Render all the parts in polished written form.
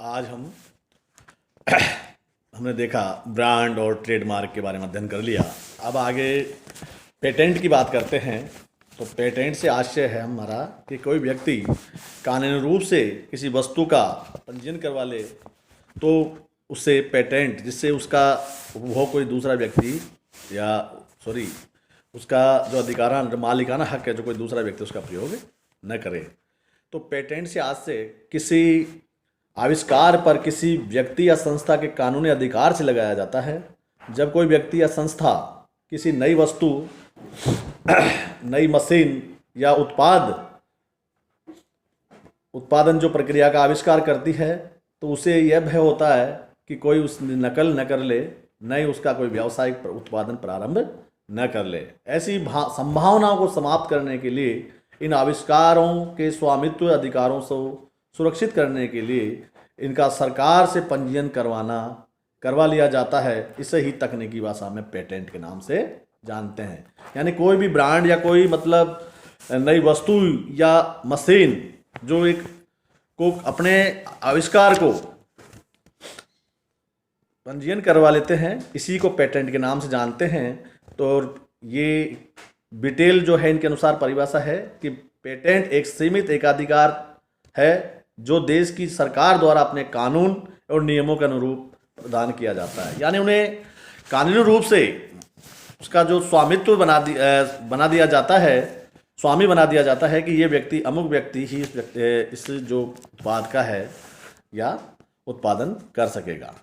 आज हमने देखा ब्रांड और ट्रेडमार्क के बारे में अध्ययन कर लिया। अब आगे पेटेंट की बात करते हैं। तो पेटेंट से आशय है हमारा कि कोई व्यक्ति कानूनी रूप से किसी वस्तु का पंजीयन करवा ले तो उससे पेटेंट, जिससे उसका उपभोग कोई दूसरा व्यक्ति या उसका जो अधिकारा मालिकाना हक है जो कोई दूसरा व्यक्ति उसका प्रयोग न करे। तो पेटेंट से आज से किसी आविष्कार पर किसी व्यक्ति या संस्था के कानूनी अधिकार से लगाया जाता है। जब कोई व्यक्ति या संस्था किसी नई वस्तु, नई मशीन या उत्पादन जो प्रक्रिया का आविष्कार करती है तो उसे यह भय होता है कि कोई उस नकल न कर ले, न ही उसका कोई व्यावसायिक उत्पादन प्रारंभ न कर ले। ऐसी संभावनाओं को समाप्त करने के लिए इन आविष्कारों के स्वामित्व अधिकारों से सुरक्षित करने के लिए इनका सरकार से पंजीयन करवा लिया जाता है। इसे ही तकनीकी भाषा में पेटेंट के नाम से जानते हैं। यानी कोई भी ब्रांड या कोई नई वस्तु या मशीन जो अपने आविष्कार को पंजीयन करवा लेते हैं, इसी को पेटेंट के नाम से जानते हैं। तो ये डिटेल जो है इनके अनुसार परिभाषा है कि पेटेंट एक सीमित एकाधिकार है जो देश की सरकार द्वारा अपने कानून और नियमों के अनुरूप प्रदान किया जाता है। यानी उन्हें कानूनी रूप से उसका जो स्वामित्व बना दिया जाता है, स्वामी बना दिया जाता है कि ये व्यक्ति, अमुक व्यक्ति ही इस जो उत्पाद का है या उत्पादन कर सकेगा।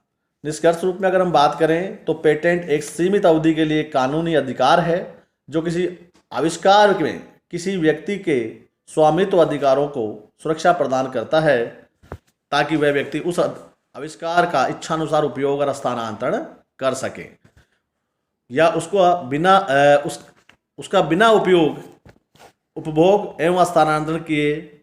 निष्कर्ष रूप में अगर हम बात करें तो पेटेंट एक सीमित अवधि के लिए कानूनी अधिकार है जो किसी आविष्कार में किसी व्यक्ति के स्वामित्व अधिकारों को सुरक्षा प्रदान करता है ताकि वह व्यक्ति उस आविष्कार का इच्छानुसार उपयोग और स्थानांतरण कर सके या उसका बिना उपभोग एवं स्थानांतरण किए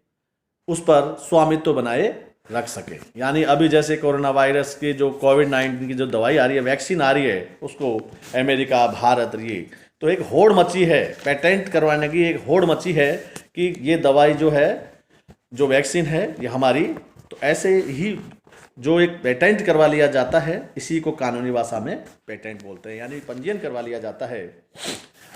उस पर स्वामित्व बनाए रख सके। यानी अभी जैसे कोरोना वायरस की जो कोविड-19 की जो दवाई आ रही है, वैक्सीन आ रही है, उसको अमेरिका, भारत, ये तो एक होड़ मची है, पेटेंट करवाने की एक होड़ मची है कि ये दवाई जो है, जो वैक्सीन है ये हमारी। तो ऐसे ही जो एक पेटेंट करवा लिया जाता है, इसी को कानूनी भाषा में पेटेंट बोलते हैं, यानी पंजीयन करवा लिया जाता है।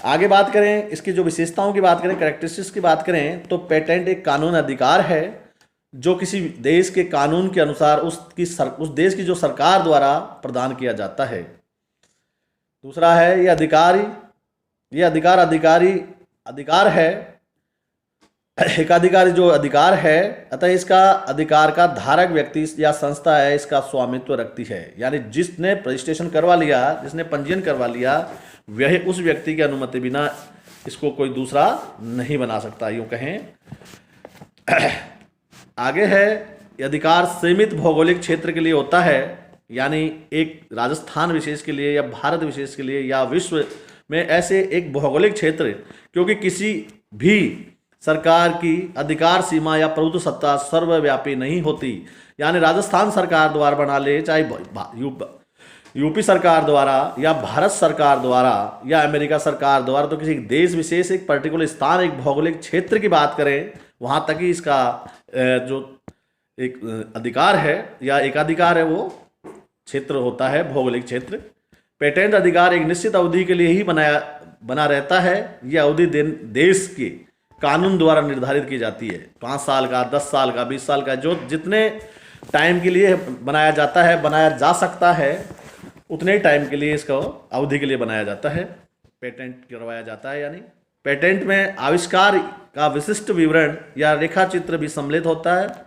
आगे बात करें, इसकी जो विशेषताओं की बात करें, कैरेक्टरिस्टिक्स की बात करें, तो पेटेंट एक कानून अधिकार है जो किसी देश के कानून के अनुसार उस देश की जो सरकार द्वारा प्रदान किया जाता है। दूसरा है ये अधिकार है, एकाधिकारी जो अधिकार है, अतः इसका अधिकार का धारक व्यक्ति या संस्था है इसका स्वामित्व रखती है। यानी जिसने रजिस्ट्रेशन करवा लिया, जिसने पंजीयन करवा लिया, वह उस व्यक्ति की अनुमति बिना इसको कोई दूसरा नहीं बना सकता, यूँ कहें। आगे है, ये अधिकार सीमित भौगोलिक क्षेत्र के लिए होता है। यानी एक राजस्थान विशेष के लिए या भारत विशेष के लिए या विश्व में ऐसे एक भौगोलिक क्षेत्र, क्योंकि किसी भी सरकार की अधिकार सीमा या प्रभुत्व सत्ता सर्वव्यापी नहीं होती। यानी राजस्थान सरकार द्वारा बना ले, चाहे यूपी सरकार द्वारा या भारत सरकार द्वारा या अमेरिका सरकार द्वारा, तो किसी देश विशेष, एक पर्टिकुलर स्थान, एक भौगोलिक क्षेत्र की बात करें, वहाँ तक ही इसका जो एक अधिकार है या एकाधिकार है वो क्षेत्र होता है, भौगोलिक क्षेत्र। पेटेंट अधिकार एक निश्चित अवधि के लिए ही बना रहता है। यह अवधि देश के कानून द्वारा निर्धारित की जाती है। 5 साल का, 10 साल का, 20 साल का, जो जितने टाइम के लिए बनाया जा सकता है, उतने टाइम के लिए इसको अवधि के लिए बनाया जाता है, पेटेंट करवाया जाता है। यानी पेटेंट में आविष्कार का विशिष्ट विवरण या रेखा चित्र भी सम्मिलित होता है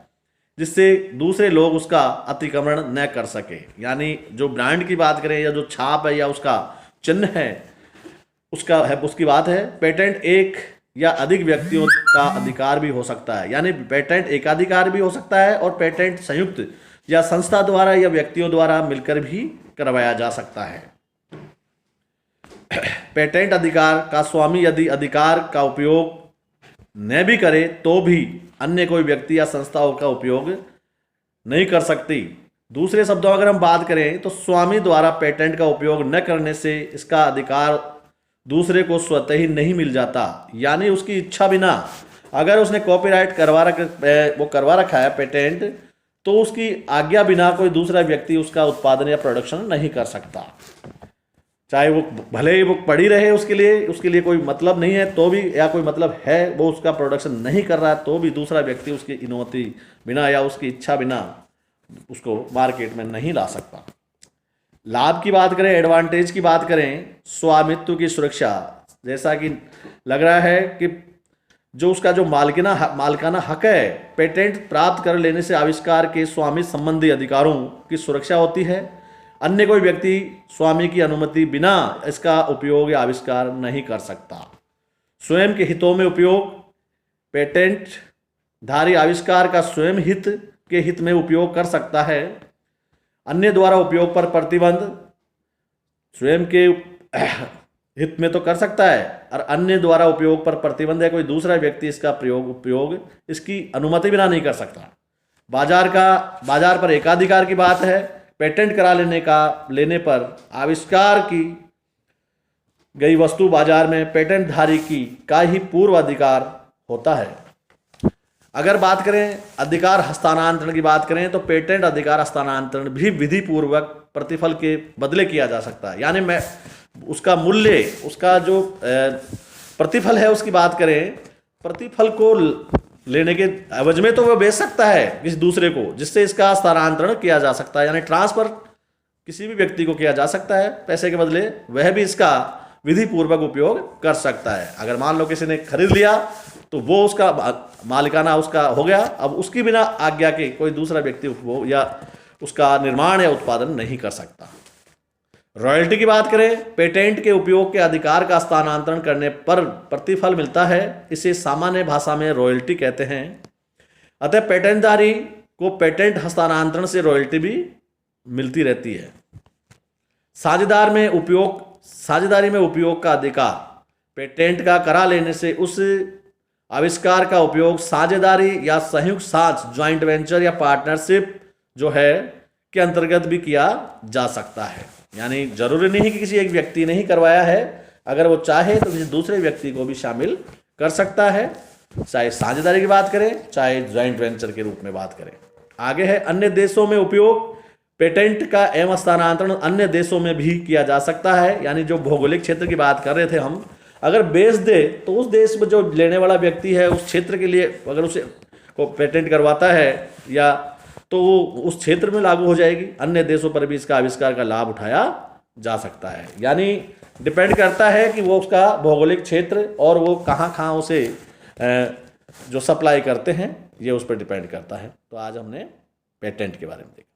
जिससे दूसरे लोग उसका अतिक्रमण न कर सके। यानी जो ब्रांड की बात करें या जो छाप है या उसका चिन्ह है, उसकी बात है। पेटेंट एक या अधिक व्यक्तियों का अधिकार भी हो सकता है। यानी पेटेंट एकाधिकार भी हो सकता है और पेटेंट संयुक्त या संस्था द्वारा या व्यक्तियों द्वारा मिलकर भी करवाया जा सकता है। पेटेंट अधिकार का स्वामी यदि अधिकार का उपयोग न भी करे तो भी अन्य कोई व्यक्ति या संस्थाओं का उपयोग नहीं कर सकती। दूसरे शब्दों अगर हम बात करें तो स्वामी द्वारा पेटेंट का उपयोग न करने से इसका अधिकार दूसरे को स्वतः ही नहीं मिल जाता। यानी उसकी इच्छा बिना अगर उसने कॉपीराइट करवा रखा है पेटेंट, तो उसकी आज्ञा बिना कोई दूसरा व्यक्ति उसका उत्पादन या प्रोडक्शन नहीं कर सकता। चाहे वो भले ही वो पड़ी रहे, उसके लिए कोई मतलब नहीं है तो भी, या कोई मतलब है वो उसका प्रोडक्शन नहीं कर रहा है तो भी दूसरा व्यक्ति उसकी अनुमति बिना या उसकी इच्छा बिना उसको मार्केट में नहीं ला सकता। लाभ की बात करें, एडवांटेज की बात करें, स्वामित्व की सुरक्षा, जैसा कि लग रहा है कि जो उसका जो मालिकाना हक है, पेटेंट प्राप्त कर लेने से आविष्कार के स्वामी संबंधी अधिकारों की सुरक्षा होती है। अन्य कोई व्यक्ति स्वामी की अनुमति बिना इसका उपयोग या आविष्कार नहीं कर सकता। स्वयं के हितों में उपयोग, पेटेंट धारी आविष्कार का स्वयं हित में उपयोग कर सकता है। अन्य द्वारा उपयोग पर प्रतिबंध, स्वयं के हित में तो कर सकता है और अन्य द्वारा उपयोग पर प्रतिबंध है, कोई दूसरा व्यक्ति इसका उपयोग इसकी अनुमति बिना नहीं कर सकता। बाजार पर एकाधिकार की बात है, पेटेंट करा लेने पर आविष्कार की गई वस्तु बाजार में पेटेंट धारी का ही पूर्व अधिकार होता है। अगर बात करें अधिकार हस्तांतरण की बात करें तो पेटेंट अधिकार हस्तांतरण भी विधि पूर्वक प्रतिफल के बदले किया जा सकता है। यानी उसका मूल्य, उसका जो प्रतिफल है उसकी बात करें, प्रतिफल को लेने के एवज में तो वह बेच सकता है किसी दूसरे को, जिससे इसका हस्तांतरण किया जा सकता है। यानी ट्रांसफर किसी भी व्यक्ति को किया जा सकता है पैसे के बदले, वह भी इसका विधि पूर्वक उपयोग कर सकता है। अगर मान लो किसी ने खरीद लिया तो वो उसका मालिकाना उसका हो गया, अब उसकी बिना आज्ञा के कोई दूसरा व्यक्ति उपभोग या उसका निर्माण या उत्पादन नहीं कर सकता। रॉयल्टी की बात करें, पेटेंट के उपयोग के अधिकार का हस्तांतरण करने पर प्रतिफल मिलता है, इसे सामान्य भाषा में रॉयल्टी कहते हैं। अतः पेटेंटधारी को पेटेंट हस्तांतरण से रॉयल्टी भी मिलती रहती है। साझेदारी में उपयोग का अधिकार, पेटेंट का करा लेने से उस आविष्कार का उपयोग साझेदारी या संयुक्त साझ, ज्वाइंट वेंचर या पार्टनरशिप जो है के अंतर्गत भी किया जा सकता है। यानी जरूरी नहीं कि किसी एक व्यक्ति ने ही करवाया है, अगर वो चाहे तो किसी दूसरे व्यक्ति को भी शामिल कर सकता है, चाहे साझेदारी की बात करें चाहे ज्वाइंट वेंचर के रूप में बात करें। आगे है अन्य देशों में उपयोग, पेटेंट का एवं हस्तांतरण अन्य देशों में भी किया जा सकता है। यानी जो भौगोलिक क्षेत्र की बात कर रहे थे हम, अगर बेच दे तो उस देश में जो लेने वाला व्यक्ति है उस क्षेत्र के लिए अगर उसे को पेटेंट करवाता है या तो वो उस क्षेत्र में लागू हो जाएगी, अन्य देशों पर भी इसका आविष्कार का लाभ उठाया जा सकता है। यानी डिपेंड करता है कि वो उसका भौगोलिक क्षेत्र और वो कहाँ उसे जो सप्लाई करते हैं, ये उस पर डिपेंड करता है। तो आज हमने पेटेंट के बारे में देखा।